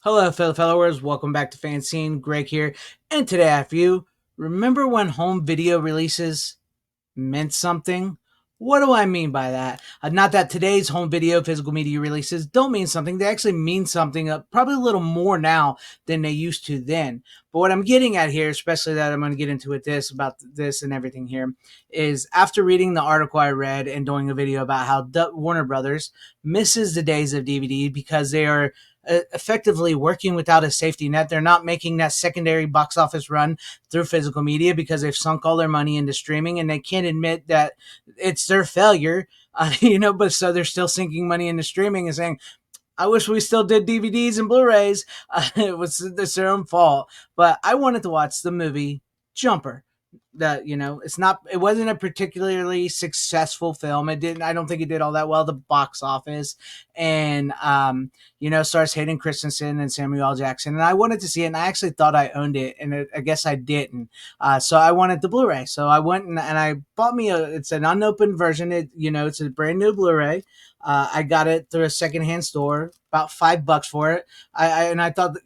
Hello, fellow followers. Welcome back to FanZcene. Greg here. And today I have you. Remember when home video releases meant something? What do I mean by that? Not that today's home video physical media releases don't mean something. They actually mean something, probably a little more now than they used to then. But what I'm getting at here, especially that I'm going to get into with this about this and everything here, is after reading the article I read and doing a video about how Warner Brothers misses the days of DVD because they are effectively working without a safety net. They're not making that secondary box office run through physical media because they've sunk all their money into streaming and they can't admit that it's their failure. But so they're still sinking money into streaming and saying, I wish we still did DVDs and Blu-rays. It's their own fault. But I wanted to watch the movie Jumper. That it wasn't a particularly successful film. I don't think it did all that well at the box office, and stars Hayden Christensen and Samuel L. Jackson. And I wanted to see it, and I actually thought I owned it, and I guess I didn't. So I wanted the Blu-ray. So I went and I bought me it's an unopened version. It's a brand new Blu-ray. I got it through a secondhand store, about $5 for it. I thought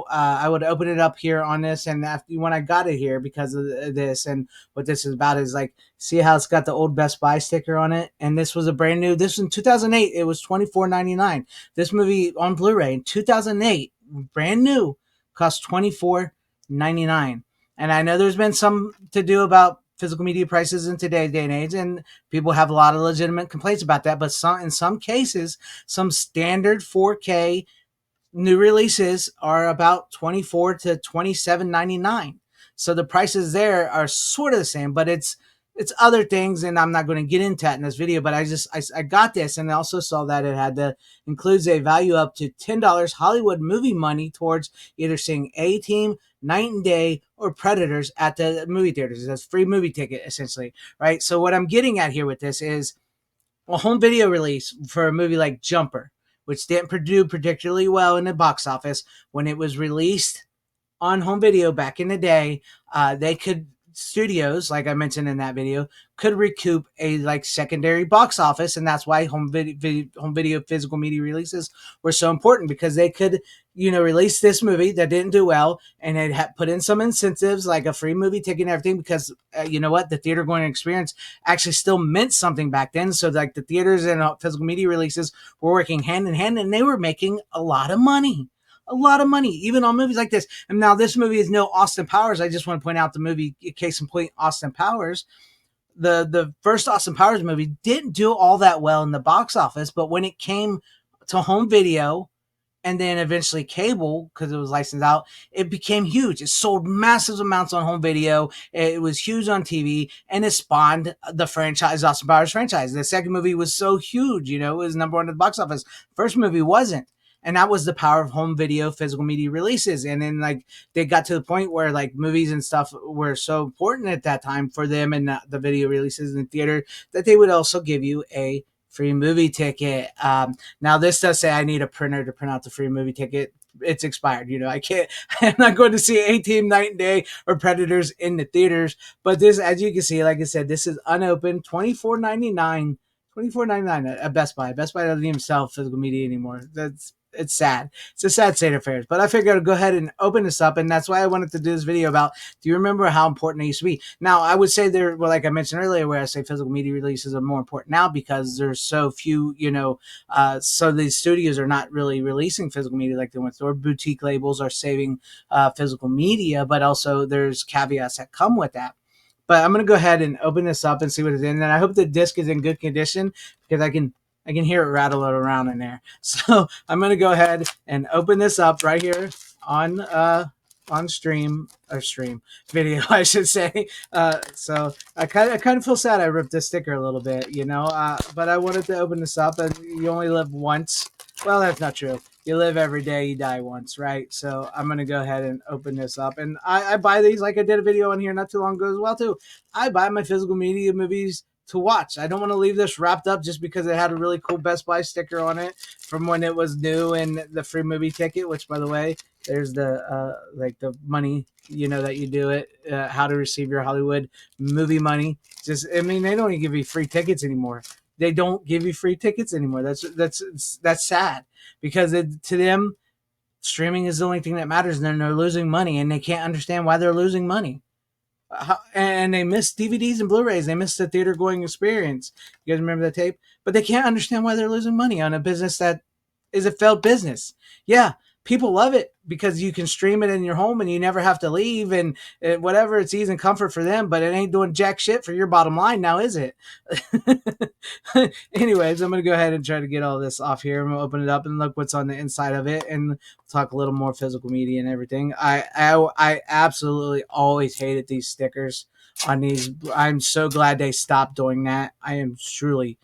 I would open it up here on this, and when I got it here because of this and what this is about is like, see how it's got the old Best Buy sticker on it, and this was a brand new. This was in 2008. It was $24.99. This movie on Blu-ray in 2008, brand new, cost $24.99. And I know there's been some to do about physical media prices in today's day and age, and people have a lot of legitimate complaints about that. But in some cases, some standard 4K new releases are about $24 to $27.99. So the prices there are sort of the same, but it's other things, and I'm not going to get into that in this video. But I got this, and I also saw that it includes a value up to $10 Hollywood movie money towards either seeing A-Team, Night and Day, or Predators at the movie theaters. That's free movie ticket essentially, right? So what I'm getting at here with this is a home video release for a movie like Jumper, which didn't do particularly well in the box office when it was released on home video back in the day. Studios, like I mentioned in that video, could recoup a secondary box office, and that's why home video physical media releases were so important, because they could release this movie that didn't do well, and it had put in some incentives like a free movie ticket and everything, because the theater going experience actually still meant something back then. So like the theaters and physical media releases were working hand in hand, and they were making a lot of money, even on movies like this. And now this movie is no Austin Powers. I just want to point out the movie, case in point, Austin Powers. The first Austin Powers movie didn't do all that well in the box office, but when it came to home video and then eventually cable, because it was licensed out, it became huge. It sold massive amounts on home video. It was huge on TV, and it spawned the franchise, Austin Powers franchise. The second movie was so huge, it was number one at the box office. First movie wasn't. And that was the power of home video physical media releases. And then they got to the point where movies and stuff were so important at that time for them, and the video releases in the theater, that they would also give you a free movie ticket. Now this does say I need a printer to print out the free movie ticket. It's expired. I can't, I'm not going to see A-Team, Night and Day, or Predators in the theaters. But this, as you can see, like I said, this is unopened, $24.99 at Best Buy. Best Buy doesn't even sell physical media anymore. It's sad. It's a sad state of affairs. But I figured I'd go ahead and open this up, and that's why I wanted to do this video about, do you remember how important it used to be? Now, I would say like I mentioned earlier, where I say physical media releases are more important now because there's so few, so these studios are not really releasing physical media like they went to, or boutique labels are saving physical media, but also there's caveats that come with that. But I'm going to go ahead and open this up and see what it's in. And I hope the disc is in good condition, because I can hear it rattle it around in there. So I'm going to go ahead and open this up right here on stream video, I should say. So I kind of feel sad I ripped this sticker a little bit, but I wanted to open this up, and you only live once. Well, that's not true. You live every day, you die once, right? So I'm going to go ahead and open this up. And I buy these, like I did a video on here not too long ago as well, too. I buy my physical media movies to watch. I don't want to leave this wrapped up just because it had a really cool Best Buy sticker on it from when it was new, and the free movie ticket, which, by the way, there's the the money, that you do it, how to receive your Hollywood movie money. They don't even give you free tickets anymore. They don't give you free tickets anymore. That's sad, because to them, Streaming is the only thing that matters, and then they're losing money, and they can't understand why they're losing money. And they miss DVDs and Blu-rays. They miss the theater going experience. You guys remember that tape? But they can't understand why they're losing money on a business that is a failed business. Yeah, people love it because you can stream it in your home and you never have to leave, and whatever, it's ease and comfort for them, but it ain't doing jack shit for your bottom line now, is it? Anyways, I'm going to go ahead and try to get all this off here. I'm going to open it up and look what's on the inside of it and talk a little more physical media and everything. I absolutely always hated these stickers on these. I'm so glad they stopped doing that. I am truly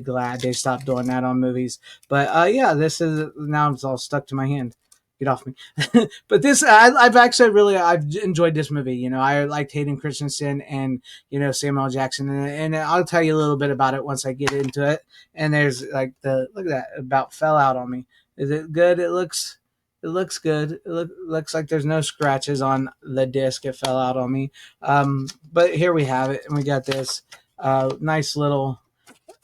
glad they stopped doing that on movies. But yeah, this is now it's all stuck to my hand. Get off me. But I've actually I've enjoyed this movie. You know, I liked Hayden Christensen and, you know, Samuel L. Jackson, and I'll tell you a little bit about it once I get into it. And there's like look at that, about fell out on me. Is it good? It looks good. Looks like there's no scratches on the disc. It fell out on me. But here we have it, and we got this nice little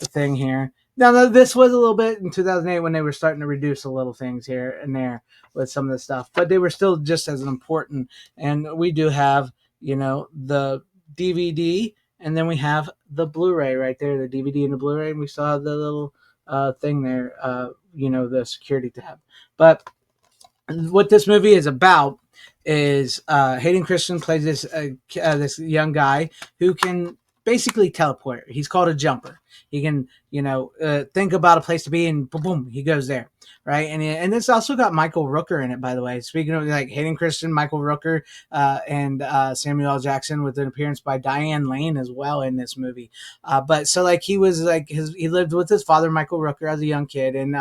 thing here. Now, this was a little bit in 2008 when they were starting to reduce a little things here and there with some of the stuff, but they were still just as important. And we do have, you know, the DVD, and then we have the Blu-ray right there, the DVD and the Blu-ray, and we saw the little thing there, you know, the security tab. But what this movie is about is Hayden Christensen plays this young guy who can basically teleport. He's called a jumper. He can, you know, think about a place to be, and boom, boom, he goes there, right? And it's also got Michael Rooker in it, by the way. Speaking of like Hayden Christensen, Michael Rooker, and Samuel L. Jackson, with an appearance by Diane Lane as well in this movie. But so like he was like he lived with his father, Michael Rooker, as a young kid, and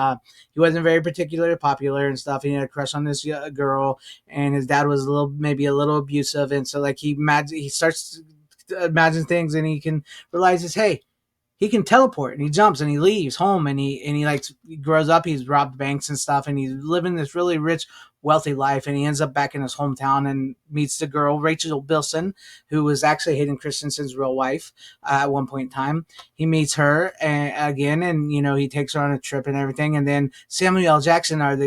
he wasn't very particularly popular and stuff. He had a crush on this girl, and his dad was maybe a little abusive, and so like he starts to imagine things, and he can realizes, hey, he can teleport, and he jumps, and he leaves home, and he grows up. He's robbed banks and stuff, and he's living this really rich, wealthy life, and he ends up back in his hometown and meets the girl Rachel Bilson, who was actually Hayden Christensen's real wife at one point in time. He meets her again, and you know, he takes her on a trip and everything. And then Samuel L. Jackson are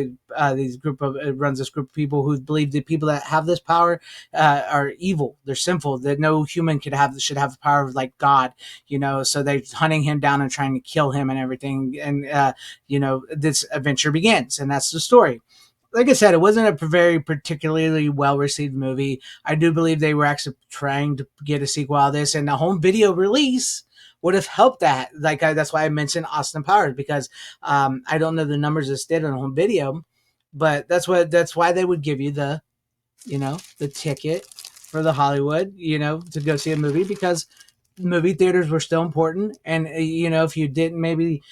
runs this group of people who believe the people that have this power are evil. They're sinful. That no human should have the power of like God. You know, so they're hunting him down and trying to kill him and everything. And you know, this adventure begins, and that's the story. Like I said, it wasn't a very particularly well received movie. I do believe they were actually trying to get a sequel out of this, and the home video release would have helped that. That's why I mentioned Austin Powers, because I don't know the numbers this did on home video, but that's why they would give you the, you know, the ticket for the Hollywood, you know, to go see a movie, because movie theaters were still important. And you know, if you didn't maybe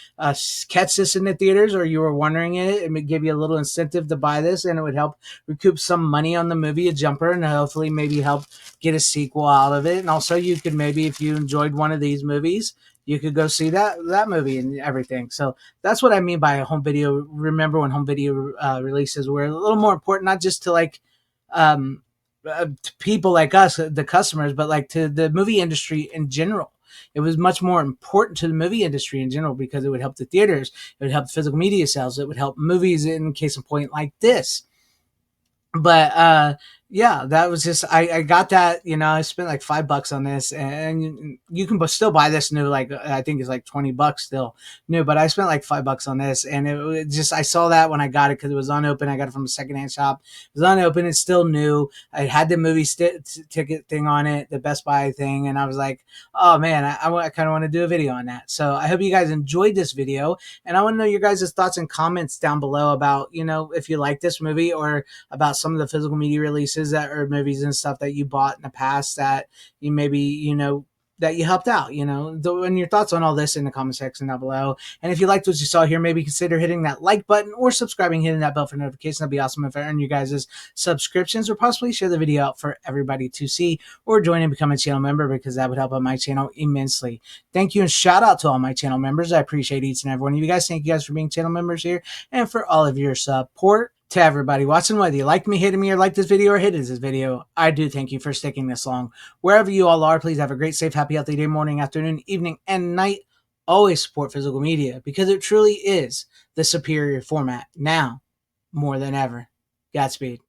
catch this in the theaters, or you were wondering it would give you a little incentive to buy this, and it would help recoup some money on the movie A Jumper, and hopefully maybe help get a sequel out of it. And also, you could maybe, if you enjoyed one of these movies, you could go see that movie and everything. So that's what I mean by home video. Remember when home video releases were a little more important, not just to like um to people like us, the customers, but like to the movie industry in general. It was much more important to the movie industry in general, because it would help the theaters, it would help physical media sales, it would help movies, in case in point like this. But yeah, that was just I got that, you know, I spent like $5 on this, and you can still buy this new, like I think it's like $20 still new, but I spent like $5 on this, and it just, I saw that when I got it because it was unopened. I got it from a secondhand shop. It was unopened, it's still new. I had the movie ticket thing on it, the Best Buy thing, and I was like, oh man, I kind of want to do a video on that. So I hope you guys enjoyed this video, and I want to know your guys' thoughts and comments down below about, you know, if you like this movie, or about some of the physical media releases that are movies and stuff that you bought in the past that you maybe, you know, that you helped out, you know, and your thoughts on all this in the comment section down below. And if you liked what you saw here, maybe consider hitting that like button or subscribing, hitting that bell for notifications. That'd be awesome if I earn you guys' subscriptions, or possibly share the video out for everybody to see, or join and become a channel member, because that would help out my channel immensely. Thank you, and shout out to all my channel members. I appreciate each and every one of you guys. Thank you guys for being channel members here, and for all of your support. To everybody watching, whether you like me, hated me, or like this video, or hated this video, I do thank you for sticking this long. Wherever you all are, please have a great, safe, happy, healthy day, morning, afternoon, evening, and night. Always support physical media, because it truly is the superior format. Now, more than ever. Godspeed.